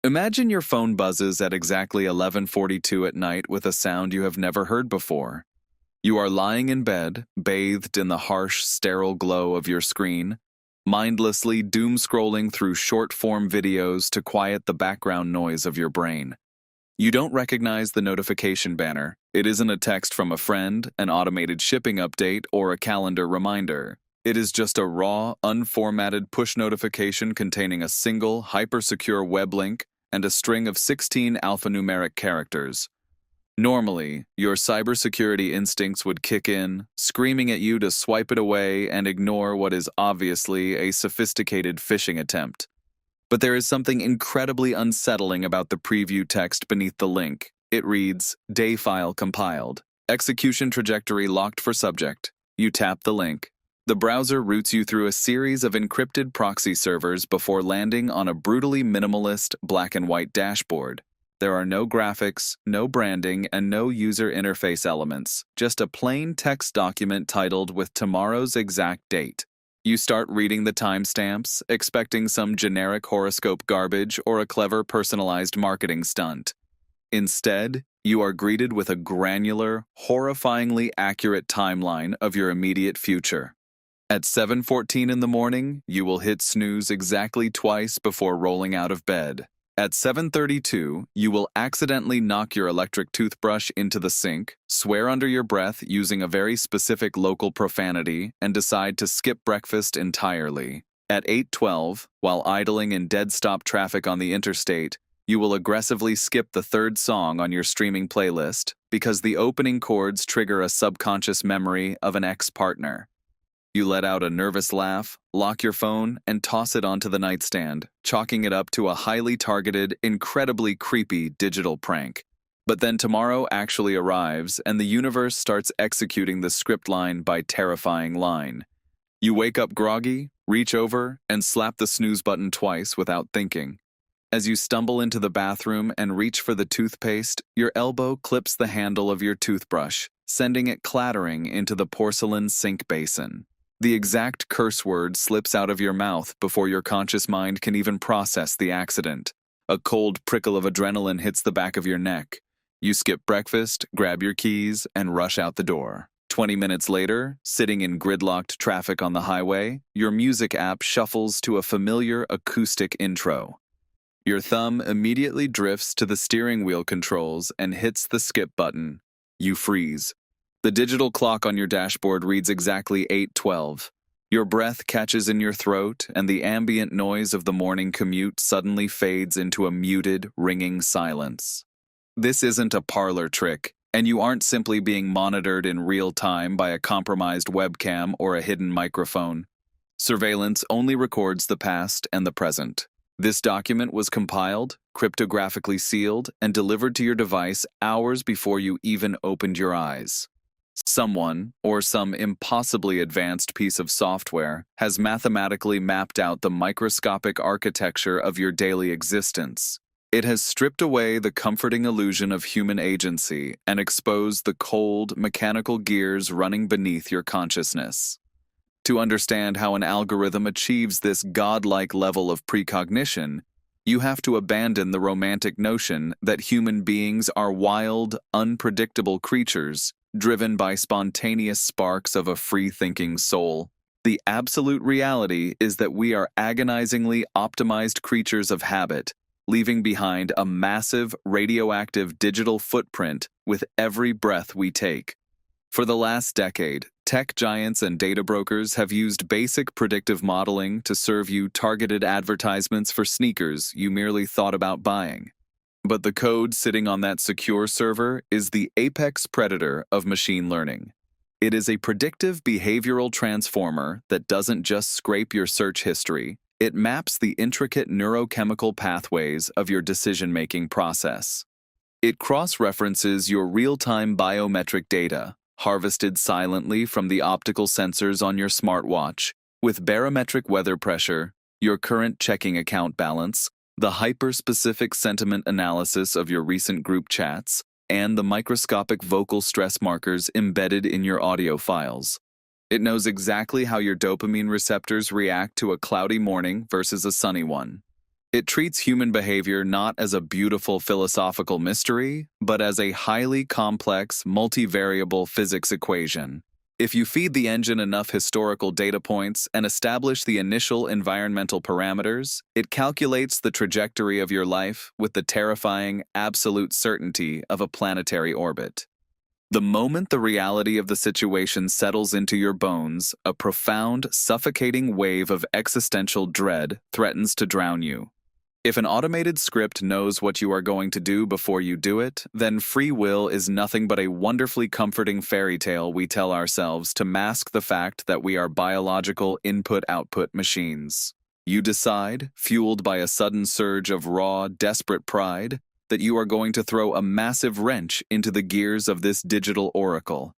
Imagine your phone buzzes at exactly 11:42 at night with a sound you have never heard before. You are lying in bed, bathed in the harsh, sterile glow of your screen, mindlessly doom-scrolling through short-form videos to quiet the background noise of your brain. You don't recognize the notification banner. It isn't a text from a friend, an automated shipping update, or a calendar reminder. It is just a raw, unformatted push notification containing a single, hyper-secure web link and a string of 16 alphanumeric characters. Normally, your cybersecurity instincts would kick in, screaming at you to swipe it away and ignore what is obviously a sophisticated phishing attempt. But there is something incredibly unsettling about the preview text beneath the link. It reads, "Day file compiled. Execution trajectory locked for subject." You tap the link. The browser routes you through a series of encrypted proxy servers before landing on a brutally minimalist black and white dashboard. There are no graphics, no branding, and no user interface elements, just a plain text document titled with tomorrow's exact date. You start reading the timestamps, expecting some generic horoscope garbage or a clever personalized marketing stunt. Instead, you are greeted with a granular, horrifyingly accurate timeline of your immediate future. At 7:14 in the morning, you will hit snooze exactly twice before rolling out of bed. At 7:32, you will accidentally knock your electric toothbrush into the sink, swear under your breath using a very specific local profanity, and decide to skip breakfast entirely. At 8:12, while idling in dead-stop traffic on the interstate, you will aggressively skip the third song on your streaming playlist because the opening chords trigger a subconscious memory of an ex-partner. You let out a nervous laugh, lock your phone, and toss it onto the nightstand, chalking it up to a highly targeted, incredibly creepy digital prank. But then tomorrow actually arrives, and the universe starts executing the script line by terrifying line. You wake up groggy, reach over, and slap the snooze button twice without thinking. As you stumble into the bathroom and reach for the toothpaste, your elbow clips the handle of your toothbrush, sending it clattering into the porcelain sink basin. The exact curse word slips out of your mouth before your conscious mind can even process the accident. A cold prickle of adrenaline hits the back of your neck. You skip breakfast, grab your keys, and rush out the door. 20 minutes later, sitting in gridlocked traffic on the highway, your music app shuffles to a familiar acoustic intro. Your thumb immediately drifts to the steering wheel controls and hits the skip button. You freeze. The digital clock on your dashboard reads exactly 8:12. Your breath catches in your throat, and the ambient noise of the morning commute suddenly fades into a muted, ringing silence. This isn't a parlor trick, and you aren't simply being monitored in real time by a compromised webcam or a hidden microphone. Surveillance only records the past and the present. This document was compiled, cryptographically sealed, and delivered to your device hours before you even opened your eyes. Someone, or some impossibly advanced piece of software, has mathematically mapped out the microscopic architecture of your daily existence. It has stripped away the comforting illusion of human agency and exposed the cold, mechanical gears running beneath your consciousness. To understand how an algorithm achieves this godlike level of precognition, you have to abandon the romantic notion that human beings are wild, unpredictable creatures driven by spontaneous sparks of a free-thinking soul. The absolute reality is that we are agonizingly optimized creatures of habit, leaving behind a massive radioactive digital footprint with every breath we take. For the last decade, tech giants and data brokers have used basic predictive modeling to serve you targeted advertisements for sneakers you merely thought about buying. But the code sitting on that secure server is the apex predator of machine learning. It is a predictive behavioral transformer that doesn't just scrape your search history, it maps the intricate neurochemical pathways of your decision-making process. It cross-references your real-time biometric data, harvested silently from the optical sensors on your smartwatch, with barometric weather pressure, your current checking account balance, the hyper-specific sentiment analysis of your recent group chats, and the microscopic vocal stress markers embedded in your audio files. It knows exactly how your dopamine receptors react to a cloudy morning versus a sunny one. It treats human behavior not as a beautiful philosophical mystery, but as a highly complex, multivariable physics equation. If you feed the engine enough historical data points and establish the initial environmental parameters, it calculates the trajectory of your life with the terrifying, absolute certainty of a planetary orbit. The moment the reality of the situation settles into your bones, a profound, suffocating wave of existential dread threatens to drown you. If an automated script knows what you are going to do before you do it, then free will is nothing but a wonderfully comforting fairy tale we tell ourselves to mask the fact that we are biological input-output machines. You decide, fueled by a sudden surge of raw, desperate pride, that you are going to throw a massive wrench into the gears of this digital oracle.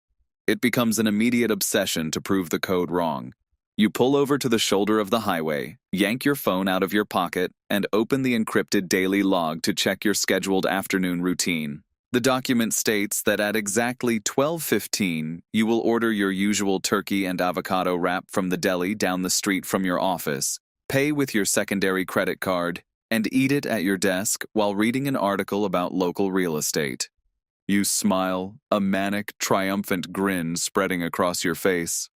It becomes an immediate obsession to prove the code wrong. You pull over to the shoulder of the highway, yank your phone out of your pocket, and open the encrypted daily log to check your scheduled afternoon routine. The document states that at exactly 12:15, you will order your usual turkey and avocado wrap from the deli down the street from your office, pay with your secondary credit card, and eat it at your desk while reading an article about local real estate. You smile, a manic, triumphant grin spreading across your face.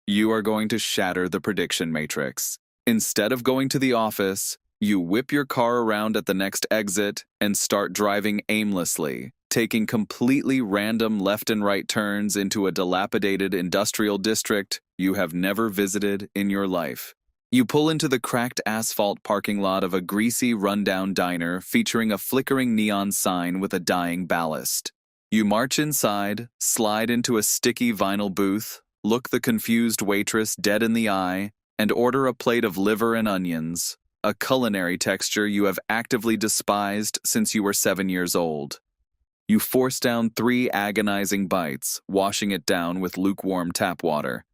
You are going to shatter the prediction matrix. Instead of going to the office, you whip your car around at the next exit and start driving aimlessly, taking completely random left and right turns into a dilapidated industrial district you have never visited in your life. You pull into the cracked asphalt parking lot of a greasy, rundown diner featuring a flickering neon sign with a dying ballast. You march inside, slide into a sticky vinyl booth, look the confused waitress dead in the eye, and order a plate of liver and onions, a culinary texture you have actively despised since you were 7 years old. You force down 3 agonizing bites, washing it down with lukewarm tap water.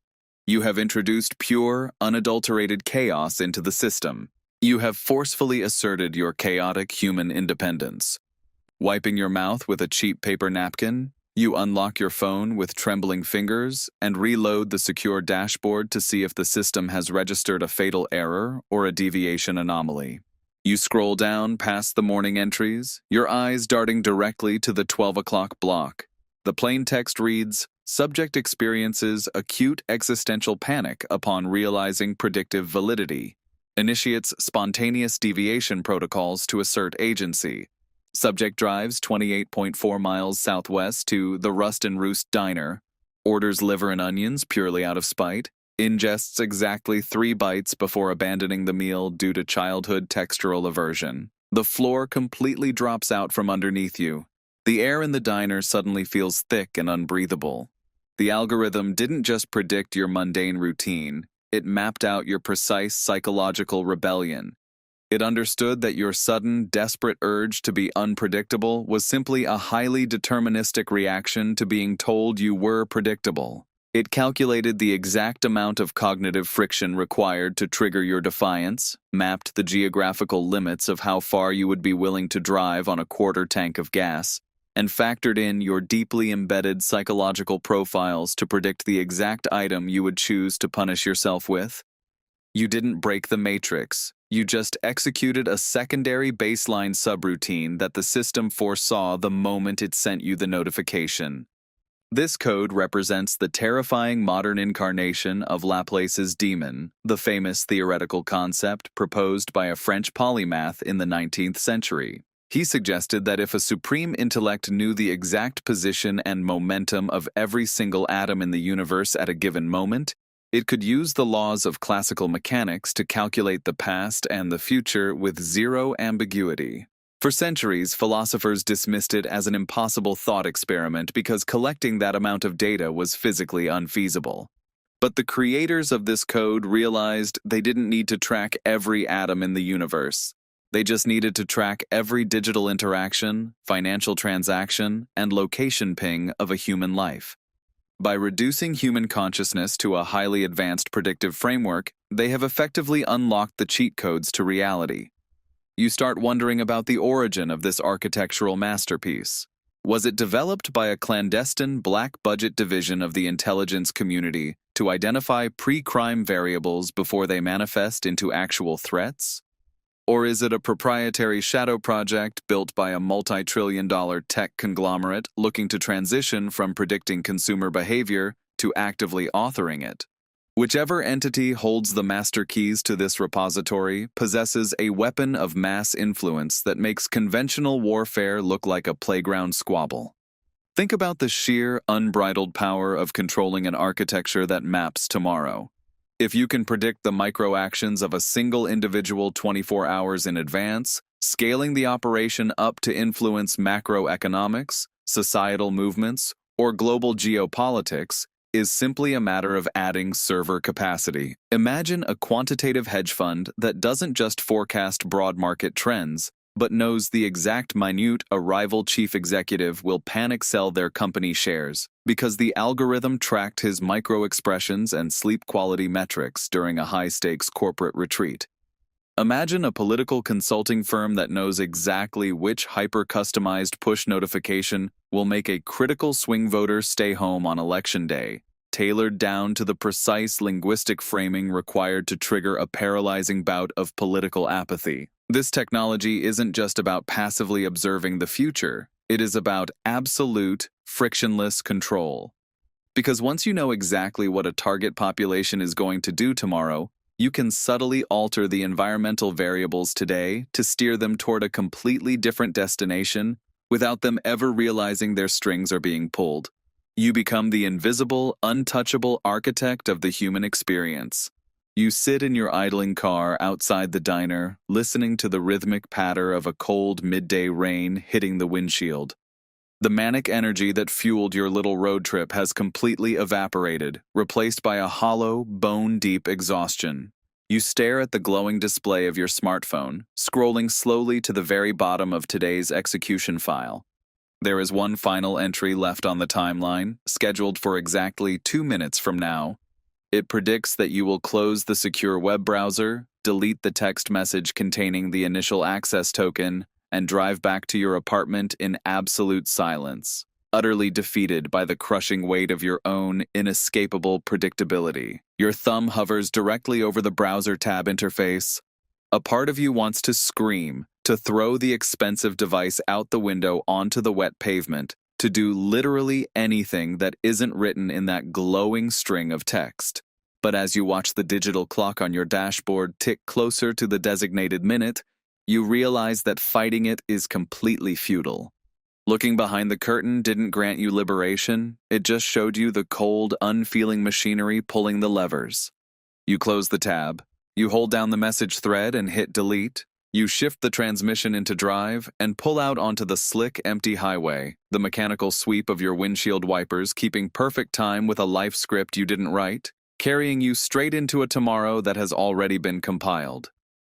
You have introduced pure, unadulterated chaos into the system. You have forcefully asserted your chaotic human independence. Wiping your mouth with a cheap paper napkin, you unlock your phone with trembling fingers and reload the secure dashboard to see if the system has registered a fatal error or a deviation anomaly. You scroll down past the morning entries, your eyes darting directly to the 12 o'clock block. The plain text reads, "Subject experiences acute existential panic upon realizing predictive validity. Initiates spontaneous deviation protocols to assert agency. Subject drives 28.4 miles southwest to the Rust and Roost Diner, orders liver and onions purely out of spite, ingests exactly 3 bites before abandoning the meal due to childhood textural aversion. The floor completely drops out from underneath you. The air in the diner suddenly feels thick and unbreathable. The algorithm didn't just predict your mundane routine, it mapped out your precise psychological rebellion. It understood that your sudden, desperate urge to be unpredictable was simply a highly deterministic reaction to being told you were predictable. It calculated the exact amount of cognitive friction required to trigger your defiance, mapped the geographical limits of how far you would be willing to drive on a quarter tank of gas, and factored in your deeply embedded psychological profiles to predict the exact item you would choose to punish yourself with. You didn't break the matrix. You just executed a secondary baseline subroutine that the system foresaw the moment it sent you the notification. This code represents the terrifying modern incarnation of Laplace's demon, the famous theoretical concept proposed by a French polymath in the 19th century. He suggested that if a supreme intellect knew the exact position and momentum of every single atom in the universe at a given moment, it could use the laws of classical mechanics to calculate the past and the future with zero ambiguity. For centuries, philosophers dismissed it as an impossible thought experiment because collecting that amount of data was physically unfeasible. But the creators of this code realized they didn't need to track every atom in the universe. They just needed to track every digital interaction, financial transaction, and location ping of a human life. By reducing human consciousness to a highly advanced predictive framework, they have effectively unlocked the cheat codes to reality. You start wondering about the origin of this architectural masterpiece. Was it developed by a clandestine black-budget division of the intelligence community to identify pre-crime variables before they manifest into actual threats? Or is it a proprietary shadow project built by a multi-trillion-dollar tech conglomerate looking to transition from predicting consumer behavior to actively authoring it? Whichever entity holds the master keys to this repository possesses a weapon of mass influence that makes conventional warfare look like a playground squabble. Think about the sheer, unbridled power of controlling an architecture that maps tomorrow. If you can predict the micro-actions of a single individual 24 hours in advance, scaling the operation up to influence macroeconomics, societal movements, or global geopolitics is simply a matter of adding server capacity. Imagine a quantitative hedge fund that doesn't just forecast broad market trends, but knows the exact minute a rival chief executive will panic sell their company shares because the algorithm tracked his micro-expressions and sleep quality metrics during a high-stakes corporate retreat. Imagine a political consulting firm that knows exactly which hyper-customized push notification will make a critical swing voter stay home on election day, tailored down to the precise linguistic framing required to trigger a paralyzing bout of political apathy. This technology isn't just about passively observing the future, it is about absolute, frictionless control. Because once you know exactly what a target population is going to do tomorrow, you can subtly alter the environmental variables today to steer them toward a completely different destination without them ever realizing their strings are being pulled. You become the invisible, untouchable architect of the human experience. You sit in your idling car outside the diner, listening to the rhythmic patter of a cold midday rain hitting the windshield. The manic energy that fueled your little road trip has completely evaporated, replaced by a hollow, bone-deep exhaustion. You stare at the glowing display of your smartphone, scrolling slowly to the very bottom of today's execution file. There is one final entry left on the timeline, scheduled for exactly 2 minutes from now. It predicts that you will close the secure web browser, delete the text message containing the initial access token, and drive back to your apartment in absolute silence, utterly defeated by the crushing weight of your own inescapable predictability. Your thumb hovers directly over the browser tab interface. A part of you wants to scream, to throw the expensive device out the window onto the wet pavement, to do literally anything that isn't written in that glowing string of text. But as you watch the digital clock on your dashboard tick closer to the designated minute, you realize that fighting it is completely futile. Looking behind the curtain didn't grant you liberation, it just showed you the cold, unfeeling machinery pulling the levers. You close the tab, you hold down the message thread and hit delete, you shift the transmission into drive and pull out onto the slick, empty highway, the mechanical sweep of your windshield wipers keeping perfect time with a life script you didn't write, carrying you straight into a tomorrow that has already been compiled.